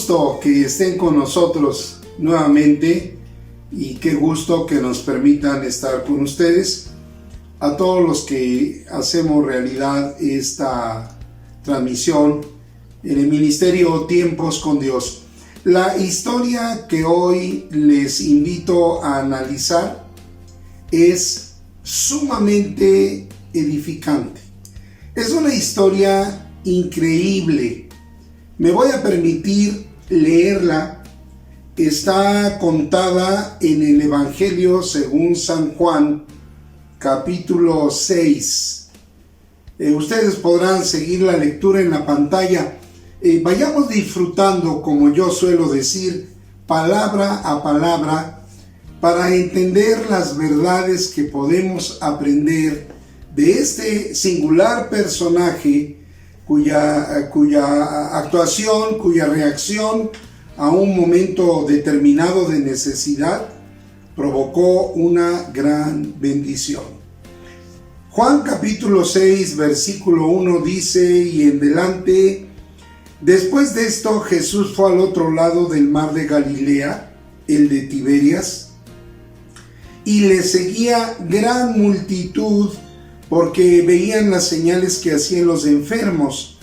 gusto que estén con nosotros nuevamente y qué gusto que nos permitan estar con ustedes. A todos los que hacemos realidad esta transmisión en el Ministerio Tiempos con Dios. La historia que hoy les invito a analizar es sumamente edificante. Es una historia increíble. Me voy a permitir leerla. Está contada en el Evangelio según San Juan, capítulo 6. Ustedes podrán seguir la lectura en la pantalla. Vayamos disfrutando, como yo suelo decir, palabra a palabra, para entender las verdades que podemos aprender de este singular personaje cuya actuación, cuya reacción a un momento determinado de necesidad provocó una gran bendición. Juan capítulo 6, versículo 1 dice y en delante: después de esto Jesús fue al otro lado del mar de Galilea, el de Tiberias, y le seguía gran multitud porque veían las señales que hacían los enfermos.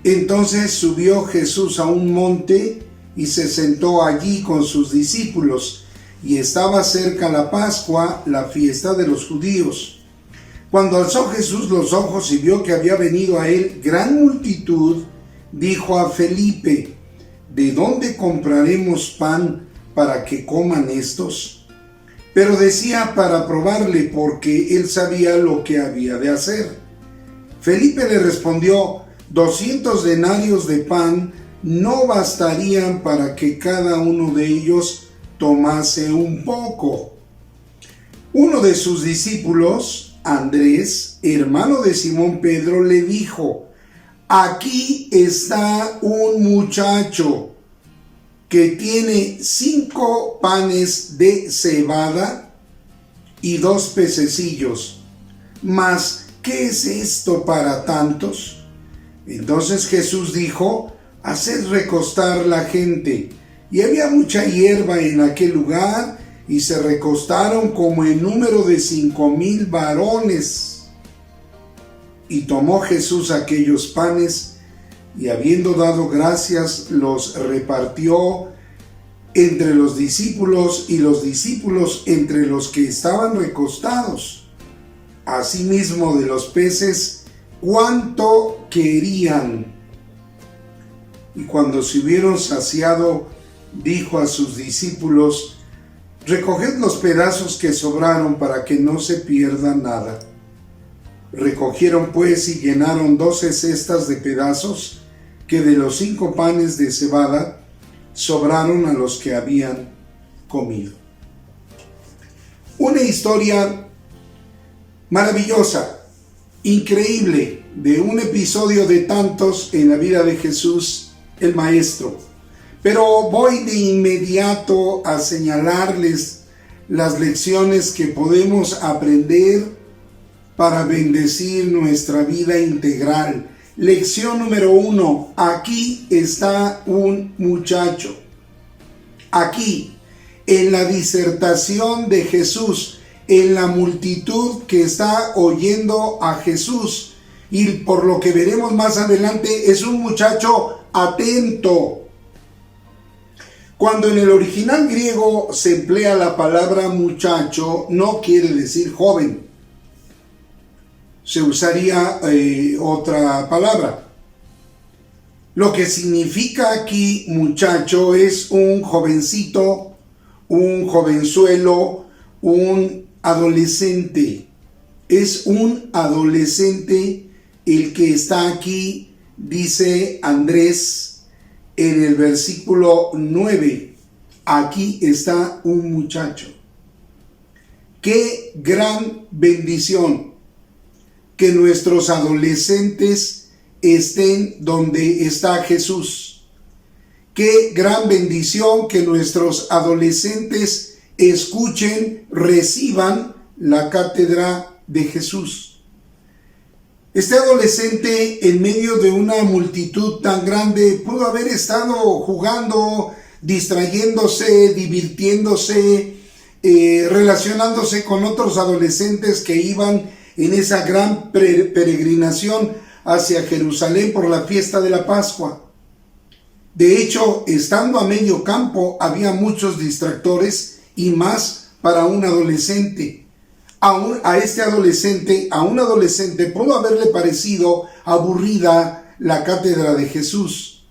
Entonces subió Jesús a un monte y se sentó allí con sus discípulos, y estaba cerca la Pascua, la fiesta de los judíos. Cuando alzó Jesús los ojos y vio que había venido a él gran multitud, dijo a Felipe: ¿de dónde compraremos pan para que coman estos? Pero decía para probarle, porque él sabía lo que había de hacer. Felipe le respondió: 200 denarios de pan no bastarían para que cada uno de ellos tomase un poco. Uno de sus discípulos, Andrés, hermano de Simón Pedro, le dijo: aquí está un muchacho que tiene 5 panes de cebada y 2 pececillos. ¿Mas qué es esto para tantos? Entonces Jesús dijo: haced recostar la gente. Y había mucha hierba en aquel lugar, y se recostaron como en número de 5,000 varones. Y tomó Jesús aquellos panes, y habiendo dado gracias, los repartió entre los discípulos, y los discípulos entre los que estaban recostados. Asimismo de los peces, cuanto querían. Y cuando se hubieron saciado, dijo a sus discípulos: recoged los pedazos que sobraron para que no se pierda nada. Recogieron pues y llenaron 12 cestas de pedazos que de los 5 panes de cebada sobraron a los que habían comido. Una historia maravillosa, increíble, de un episodio de tantos en la vida de Jesús, el Maestro. Pero voy de inmediato a señalarles las lecciones que podemos aprender para bendecir nuestra vida integral. Lección número 1. Aquí está un muchacho. Aquí, en la disertación de Jesús, en la multitud que está oyendo a Jesús, y por lo que veremos más adelante, es un muchacho atento. Cuando en el original griego se emplea la palabra muchacho, no quiere decir joven. Se usaría otra palabra. Lo que significa aquí muchacho es un jovencito, un jovenzuelo, un adolescente. Es un adolescente el que está aquí, dice Andrés en el versículo 9. Aquí está un muchacho. ¡Qué gran bendición! Que nuestros adolescentes estén donde está Jesús. Qué gran bendición que nuestros adolescentes escuchen, reciban la cátedra de Jesús. Este adolescente, en medio de una multitud tan grande, pudo haber estado jugando, distrayéndose, divirtiéndose, relacionándose con otros adolescentes que iban en esa gran peregrinación hacia Jerusalén por la fiesta de la Pascua. De hecho, estando a medio campo, había muchos distractores y más para un adolescente. A un adolescente pudo haberle parecido aburrida la cátedra de Jesús.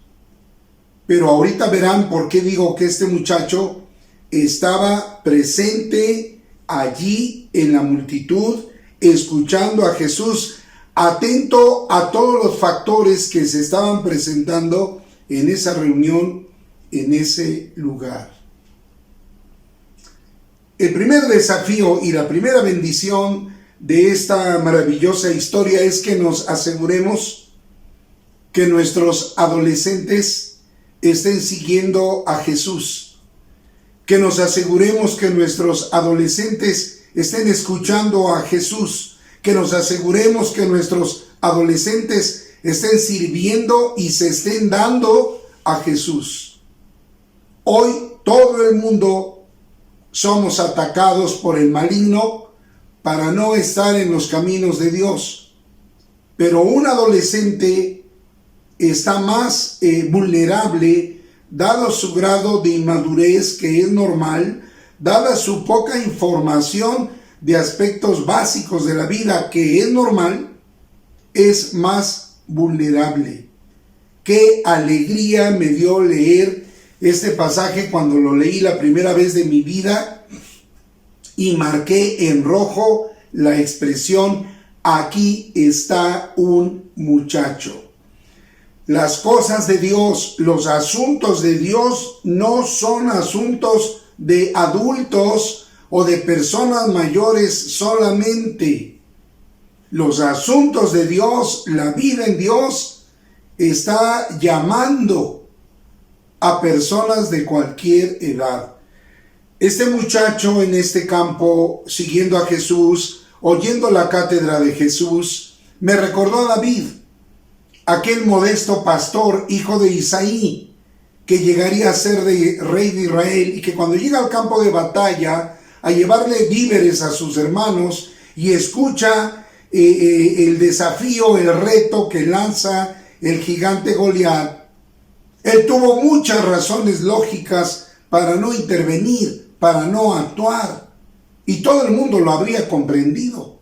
Pero ahorita verán por qué digo que este muchacho estaba presente allí en la multitud, escuchando a Jesús, atento a todos los factores que se estaban presentando en esa reunión, en ese lugar. El primer desafío y la primera bendición de esta maravillosa historia es que nos aseguremos que nuestros adolescentes estén siguiendo a Jesús, que nos aseguremos que nuestros adolescentes estén escuchando a Jesús, que nos aseguremos que nuestros adolescentes estén sirviendo y se estén dando a Jesús. Hoy todo el mundo somos atacados por el maligno para no estar en los caminos de Dios. Pero un adolescente está más vulnerable, dado su grado de inmadurez, que es normal, dada su poca información de aspectos básicos de la vida, que es normal, es más vulnerable. Qué alegría me dio leer este pasaje cuando lo leí la primera vez de mi vida y marqué en rojo la expresión: aquí está un muchacho. Las cosas de Dios, los asuntos de Dios no son asuntos de adultos o de personas mayores solamente. Los asuntos de Dios, la vida en Dios, está llamando a personas de cualquier edad. Este muchacho en este campo, siguiendo a Jesús, oyendo la cátedra de Jesús, me recordó a David, aquel modesto pastor, hijo de Isaí, que llegaría a ser rey de Israel, y que cuando llega al campo de batalla a llevarle víveres a sus hermanos y escucha el desafío, el reto que lanza el gigante Goliat, él tuvo muchas razones lógicas para no intervenir, para no actuar, y todo el mundo lo habría comprendido.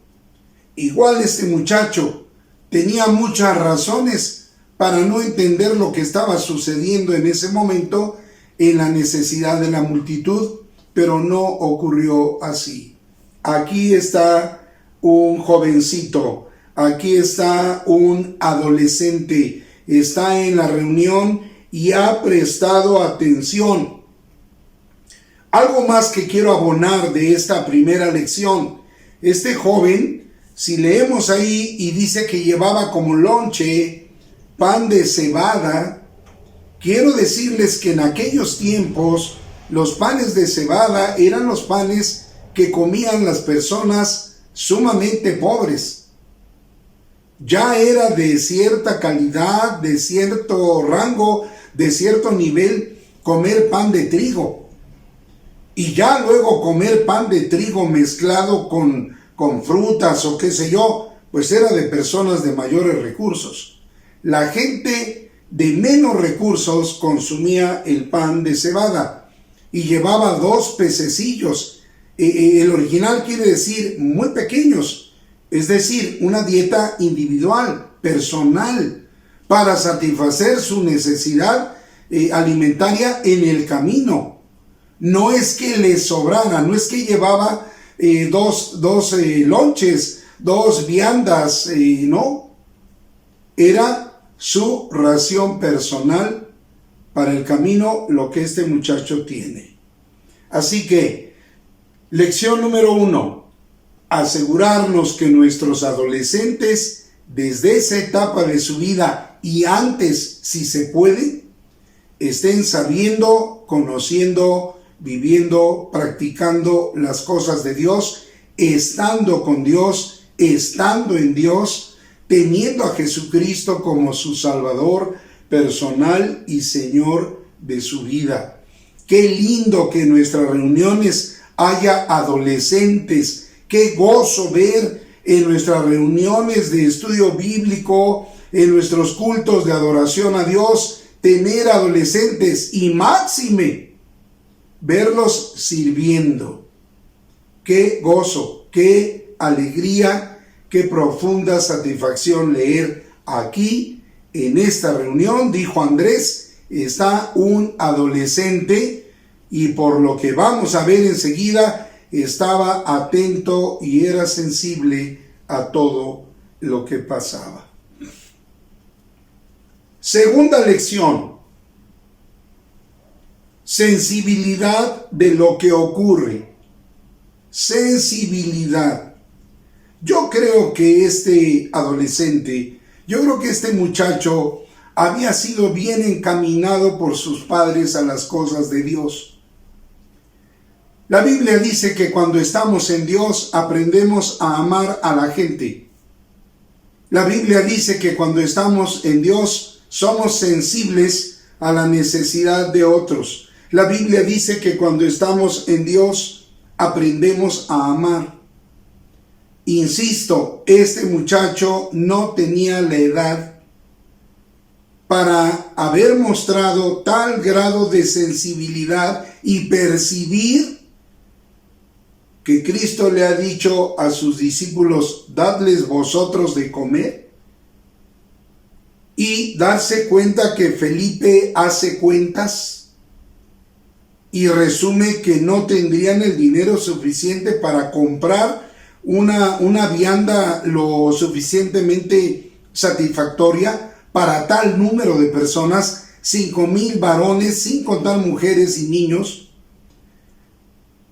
Igual este muchacho tenía muchas razones para no entender lo que estaba sucediendo en ese momento en la necesidad de la multitud, pero no ocurrió así. Aquí está un jovencito, aquí está un adolescente, está en la reunión y ha prestado atención. Algo más que quiero abonar de esta primera lección. Este joven, si leemos ahí y dice que llevaba como lonche pan de cebada, quiero decirles que en aquellos tiempos los panes de cebada eran los panes que comían las personas sumamente pobres. Ya era de cierta calidad, de cierto rango, de cierto nivel comer pan de trigo. Y ya luego comer pan de trigo mezclado con frutas o qué sé yo, pues era de personas de mayores recursos. La gente de menos recursos consumía el pan de cebada y llevaba 2 pececillos. El original quiere decir muy pequeños, es decir, una dieta individual, personal, para satisfacer su necesidad alimentaria en el camino. No es que le sobrara, no es que llevaba dos lonches, 2 viandas, no. Era su ración personal para el camino, lo que este muchacho tiene. Así que, lección número 1, asegurarnos que nuestros adolescentes, desde esa etapa de su vida y antes, si se puede, estén sabiendo, conociendo, viviendo, practicando las cosas de Dios, estando con Dios, estando en Dios, teniendo a Jesucristo como su Salvador personal y Señor de su vida. Qué lindo que en nuestras reuniones haya adolescentes. Qué gozo ver en nuestras reuniones de estudio bíblico, en nuestros cultos de adoración a Dios, tener adolescentes y máxime verlos sirviendo. Qué gozo, qué alegría, qué profunda satisfacción leer aquí en esta reunión. Dijo Andrés, está un adolescente y por lo que vamos a ver enseguida, estaba atento y era sensible a todo lo que pasaba. Segunda lección: sensibilidad de lo que ocurre. Sensibilidad. Yo creo que este muchacho había sido bien encaminado por sus padres a las cosas de Dios. La Biblia dice que cuando estamos en Dios aprendemos a amar a la gente. La Biblia dice que cuando estamos en Dios somos sensibles a la necesidad de otros. La Biblia dice que cuando estamos en Dios aprendemos a amar. Insisto, este muchacho no tenía la edad para haber mostrado tal grado de sensibilidad y percibir que Cristo le ha dicho a sus discípulos, dadles vosotros de comer, y darse cuenta que Felipe hace cuentas y resume que no tendrían el dinero suficiente para comprar una vianda lo suficientemente satisfactoria para tal número de personas, 5,000 varones, sin contar mujeres y niños,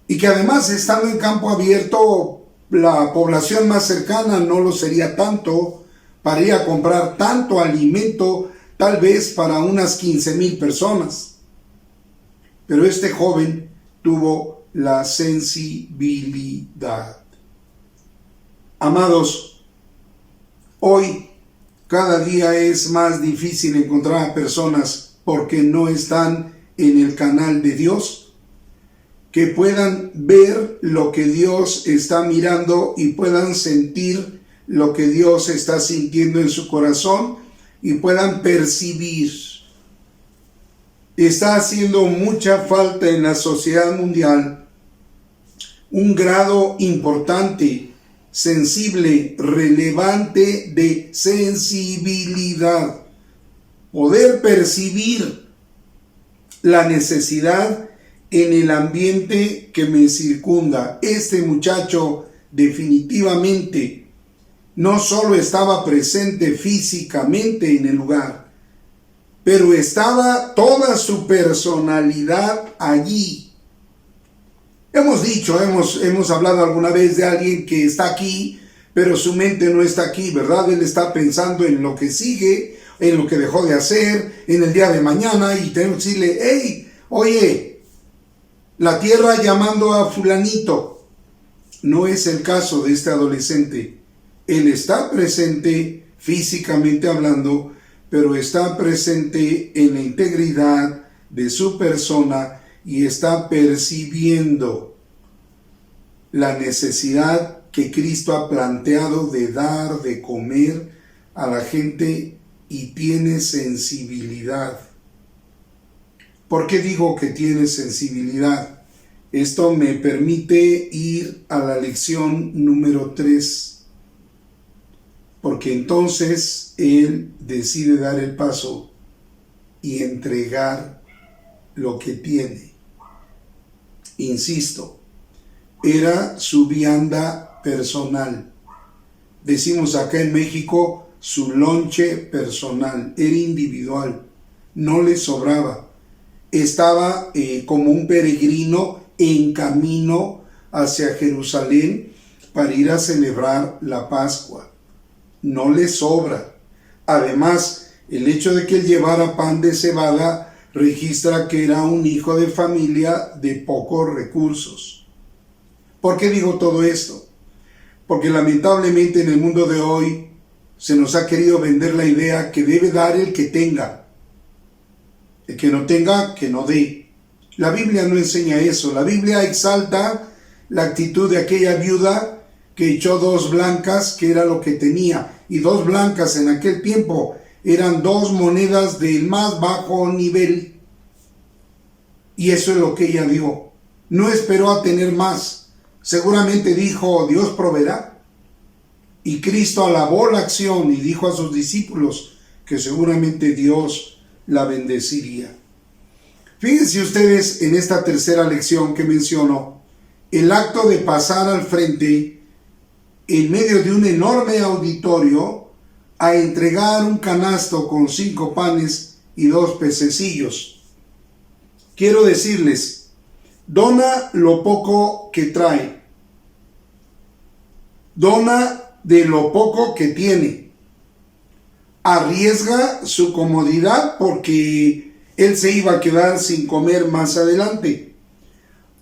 y que además, estando en campo abierto, la población más cercana no lo sería tanto para ir a comprar tanto alimento, tal vez para unas 15,000 personas. Pero este joven tuvo la sensibilidad. Amados, hoy cada día es más difícil encontrar a personas porque no están en el canal de Dios, que puedan ver lo que Dios está mirando y puedan sentir lo que Dios está sintiendo en su corazón y puedan percibir. Está haciendo mucha falta en la sociedad mundial un grado importante, sensible, relevante de sensibilidad. Poder percibir la necesidad en el ambiente que me circunda. Este muchacho definitivamente no solo estaba presente físicamente en el lugar, pero estaba toda su personalidad allí. Hemos hablado alguna vez de alguien que está aquí, pero su mente no está aquí, ¿verdad? Él está pensando en lo que sigue, en lo que dejó de hacer, en el día de mañana, y tenemos que decirle, hey, oye, la tierra llamando a fulanito. No es el caso de este adolescente. Él está presente físicamente hablando, pero está presente en la integridad de su persona y está percibiendo la necesidad que Cristo ha planteado de dar, de comer a la gente, y tiene sensibilidad. ¿Por qué digo que tiene sensibilidad? Esto me permite ir a la lección número 3, porque entonces él decide dar el paso y entregar lo que tiene. Insisto, era su vianda personal. Decimos acá en México, su lonche personal, era individual, no le sobraba. Estaba como un peregrino en camino hacia Jerusalén para ir a celebrar la Pascua. No le sobra. Además, el hecho de que él llevara pan de cebada registra que era un hijo de familia de pocos recursos. ¿Por qué digo todo esto? Porque lamentablemente en el mundo de hoy se nos ha querido vender la idea que debe dar el que tenga. El que no tenga, que no dé. La Biblia no enseña eso. La Biblia exalta la actitud de aquella viuda que echó 2 blancas, que era lo que tenía. Y 2 blancas en aquel tiempo eran 2 monedas del más bajo nivel. Y eso es lo que ella dio. No esperó a tener más. Seguramente dijo, Dios proveerá. Y Cristo alabó la acción y dijo a sus discípulos que seguramente Dios la bendeciría. Fíjense ustedes en esta tercera lección que menciono, el acto de pasar al frente en medio de un enorme auditorio a entregar un canasto con 5 panes y 2 pececillos. Quiero decirles, dona lo poco que trae, dona de lo poco que tiene, arriesga su comodidad porque él se iba a quedar sin comer más adelante,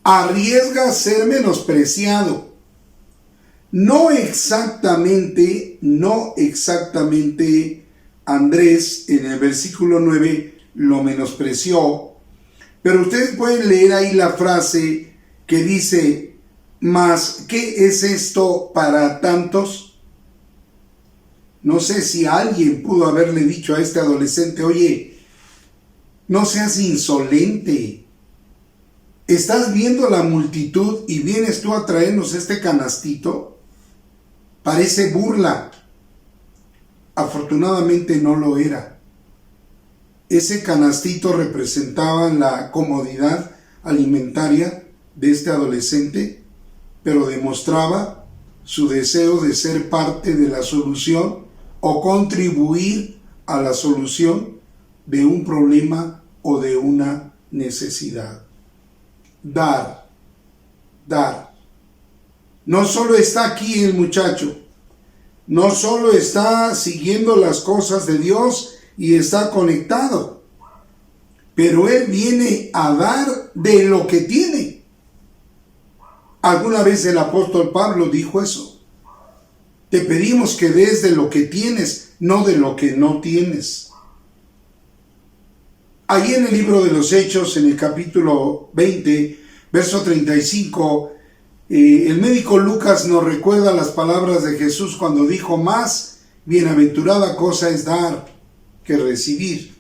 arriesga ser menospreciado, no exactamente Andrés en el versículo 9 lo menospreció, pero ustedes pueden leer ahí la frase que dice, ¿mas qué es esto para tantos? No sé si alguien pudo haberle dicho a este adolescente, oye, no seas insolente. ¿Estás viendo la multitud y vienes tú a traernos este canastito? Parece burla. Afortunadamente no lo era. Ese canastito representaba la comodidad alimentaria de este adolescente, pero demostraba su deseo de ser parte de la solución o contribuir a la solución de un problema o de una necesidad. Dar. No solo está aquí el muchacho, no solo está siguiendo las cosas de Dios y está conectado, pero él viene a dar de lo que tiene. Alguna vez el apóstol Pablo dijo eso. Te pedimos que des de lo que tienes, no de lo que no tienes. Ahí en el libro de los Hechos, en el capítulo 20, verso 35, el médico Lucas nos recuerda las palabras de Jesús cuando dijo, más bienaventurada cosa es dar que recibir.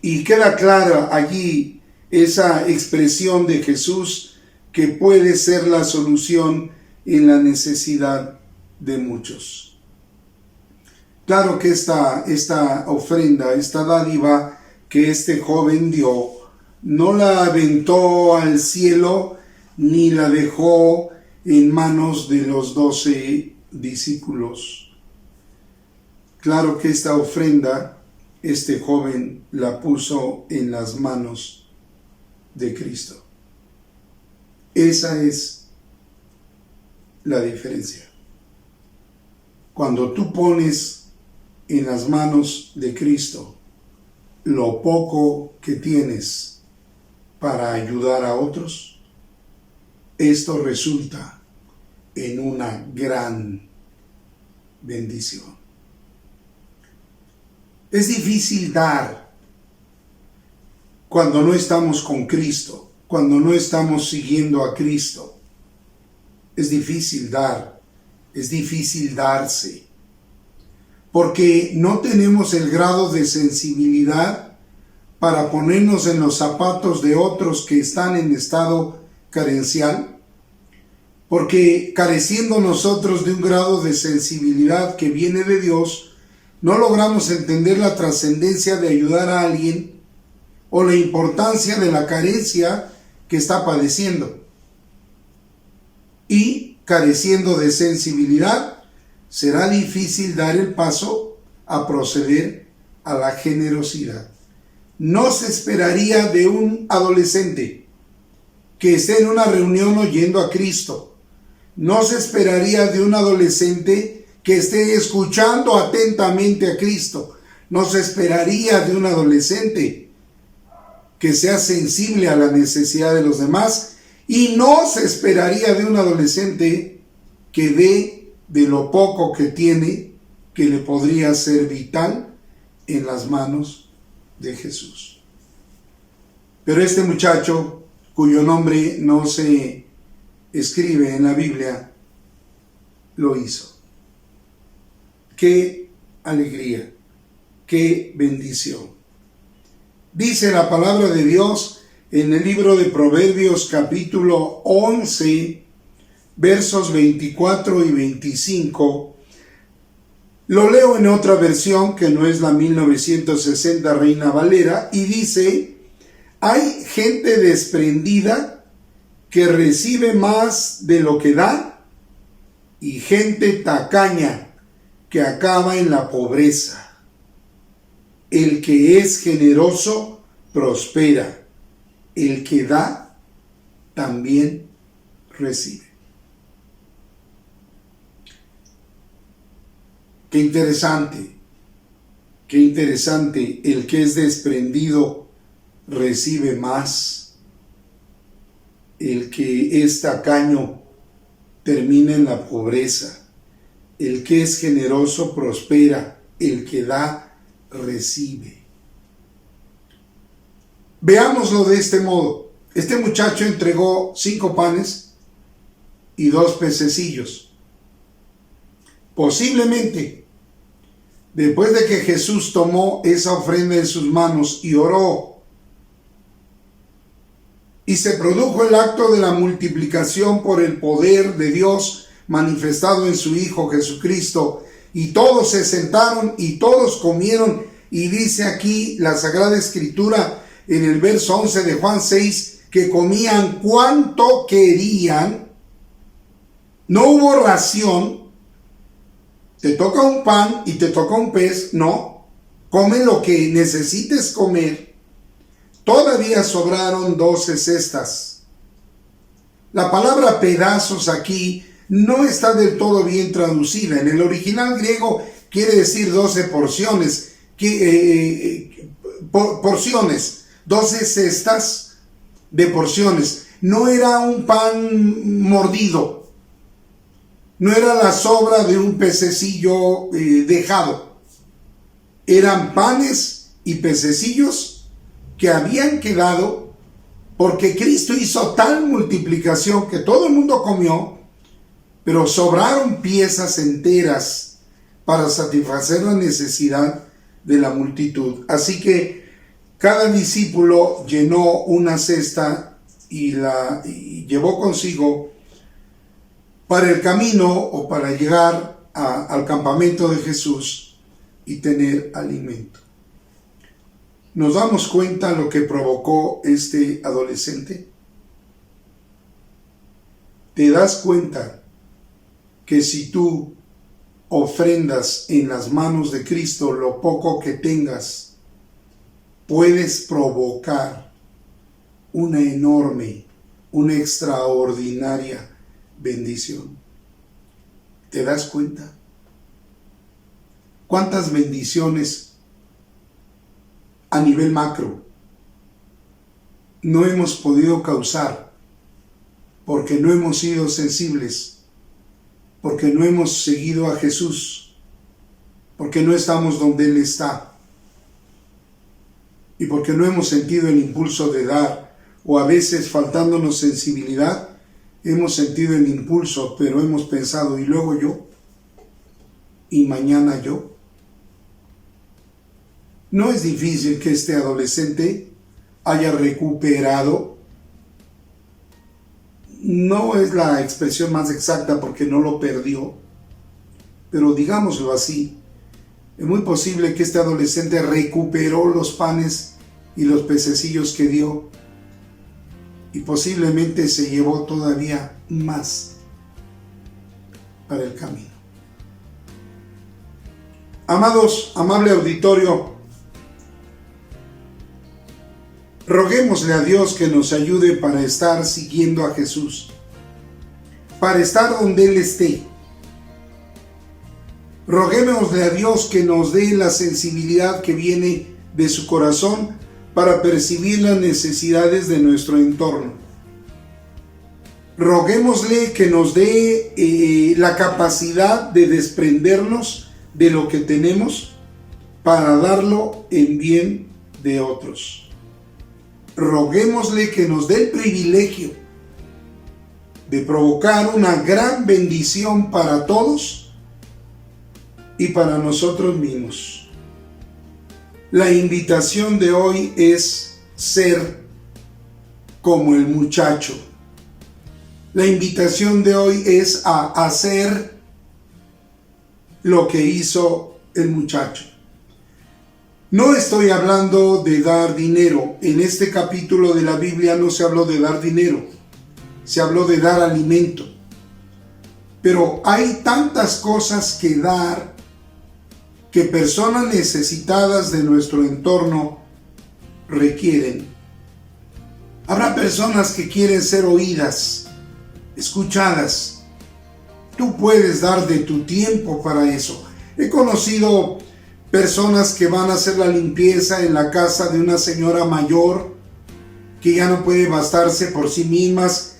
Y queda clara allí esa expresión de Jesús que puede ser la solución en la necesidad de muchos. Claro que esta ofrenda, esta dádiva que este joven dio, no la aventó al cielo ni la dejó en manos de los 12 discípulos. Claro que esta ofrenda, este joven la puso en las manos de Cristo. Esa es la diferencia. Cuando tú pones en las manos de Cristo lo poco que tienes para ayudar a otros, esto resulta en una gran bendición. Es difícil dar cuando no estamos con Cristo, cuando no estamos siguiendo a Cristo. Es difícil dar. Es difícil darse, porque no tenemos el grado de sensibilidad para ponernos en los zapatos de otros que están en estado carencial, porque careciendo nosotros de un grado de sensibilidad que viene de Dios, no logramos entender la trascendencia de ayudar a alguien o la importancia de la carencia que está padeciendo. Y careciendo de sensibilidad, será difícil dar el paso a proceder a la generosidad. No se esperaría de un adolescente que esté en una reunión oyendo a Cristo. No se esperaría de un adolescente que esté escuchando atentamente a Cristo. No se esperaría de un adolescente que sea sensible a la necesidad de los demás. Y no se esperaría de un adolescente que dé de lo poco que tiene, que le podría ser vital en las manos de Jesús. Pero este muchacho, cuyo nombre no se escribe en la Biblia, lo hizo. ¡Qué alegría! ¡Qué bendición! Dice la palabra de Dios en el libro de Proverbios capítulo 11, versos 24 y 25. Lo leo en otra versión que no es la 1960 Reina Valera, y dice: hay gente desprendida que recibe más de lo que da, y gente tacaña que acaba en la pobreza. El que es generoso prospera, el que da también recibe. Qué interesante, el que es desprendido recibe más, el que es tacaño termina en la pobreza, el que es generoso prospera, el que da recibe. Veámoslo de este modo. Este muchacho entregó 5 panes y 2 pececillos. Posiblemente, después de que Jesús tomó esa ofrenda en sus manos y oró, y se produjo el acto de la multiplicación por el poder de Dios manifestado en su Hijo Jesucristo, y todos se sentaron y todos comieron, y dice aquí la Sagrada Escritura en el verso 11 de Juan 6, que comían cuanto querían. No hubo ración, te toca un pan y te toca un pez, no, come lo que necesites comer. Todavía sobraron 12 cestas. La palabra pedazos aquí no está del todo bien traducida. En el original griego quiere decir 12 porciones, porciones, 12 cestas de porciones. No era un pan mordido, no era la sobra de un pececillo dejado. Eran panes y pececillos que habían quedado porque Cristo hizo tal multiplicación que todo el mundo comió, pero sobraron piezas enteras para satisfacer la necesidad de la multitud. Así que cada discípulo llenó una cesta y llevó consigo para el camino o para llegar al campamento de Jesús y tener alimento. ¿Nos damos cuenta lo que provocó este adolescente? ¿Te das cuenta que si tú ofrendas en las manos de Cristo lo poco que tengas, puedes provocar una enorme, una extraordinaria bendición? ¿Te das cuenta? ¿Cuántas bendiciones a nivel macro no hemos podido causar porque no hemos sido sensibles, porque no hemos seguido a Jesús, porque no estamos donde Él está, y porque no hemos sentido el impulso de dar, o a veces faltándonos sensibilidad, hemos sentido el impulso, pero hemos pensado, y luego yo, y mañana yo? No es difícil que este adolescente haya recuperado. No es la expresión más exacta porque no lo perdió, pero digámoslo así, es muy posible que este adolescente recuperó los panes y los pececillos que dio, y posiblemente se llevó todavía más para el camino. Amados, amable auditorio, roguémosle a Dios que nos ayude para estar siguiendo a Jesús, para estar donde Él esté. Roguémosle a Dios que nos dé la sensibilidad que viene de su corazón para percibir las necesidades de nuestro entorno. Roguémosle que nos dé la capacidad de desprendernos de lo que tenemos para darlo en bien de otros. Roguémosle que nos dé el privilegio de provocar una gran bendición para todos y para nosotros mismos. La invitación de hoy es ser como el muchacho. La invitación de hoy es a hacer lo que hizo el muchacho. No estoy hablando de dar dinero. En este capítulo de la Biblia no se habló de dar dinero. Se habló de dar alimento. Pero hay tantas cosas que dar que personas necesitadas de nuestro entorno requieren. Habrá personas que quieren ser oídas, escuchadas. Tú puedes dar de tu tiempo para eso. He conocido personas que van a hacer la limpieza en la casa de una señora mayor que ya no puede bastarse por sí mismas.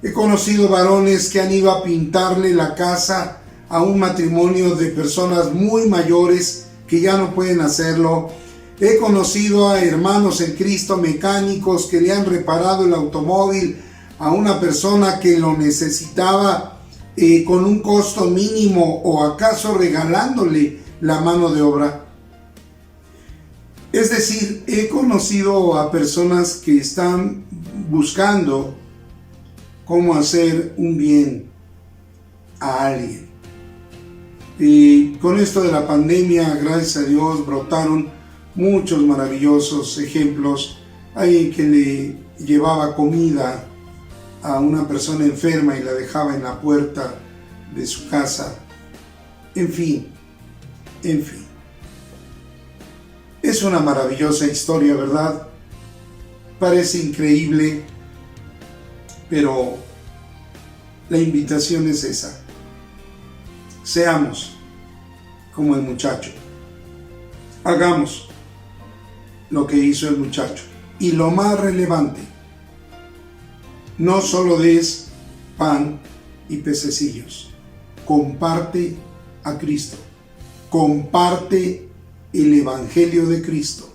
He conocido varones que han ido a pintarle la casa a un matrimonio de personas muy mayores que ya no pueden hacerlo. He conocido a hermanos en Cristo mecánicos que le han reparado el automóvil a una persona que lo necesitaba con un costo mínimo o acaso regalándole la mano de obra. Es decir, he conocido a personas que están buscando cómo hacer un bien a alguien. Y con esto de la pandemia, gracias a Dios, brotaron muchos maravillosos ejemplos. Alguien que le llevaba comida a una persona enferma y la dejaba en la puerta de su casa. En fin. Es una maravillosa historia, ¿verdad? Parece increíble, pero la invitación es esa. Seamos como el muchacho. Hagamos lo que hizo el muchacho. Y lo más relevante, no solo des pan y pececillos. Comparte a Cristo. Comparte el Evangelio de Cristo.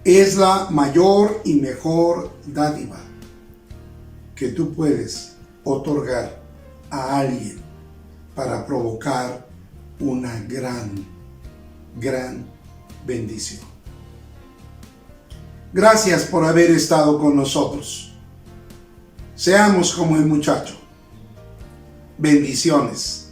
Es la mayor y mejor dádiva que tú puedes otorgar a alguien para provocar una gran bendición. Gracias por haber estado con nosotros. Seamos como el muchacho. Bendiciones.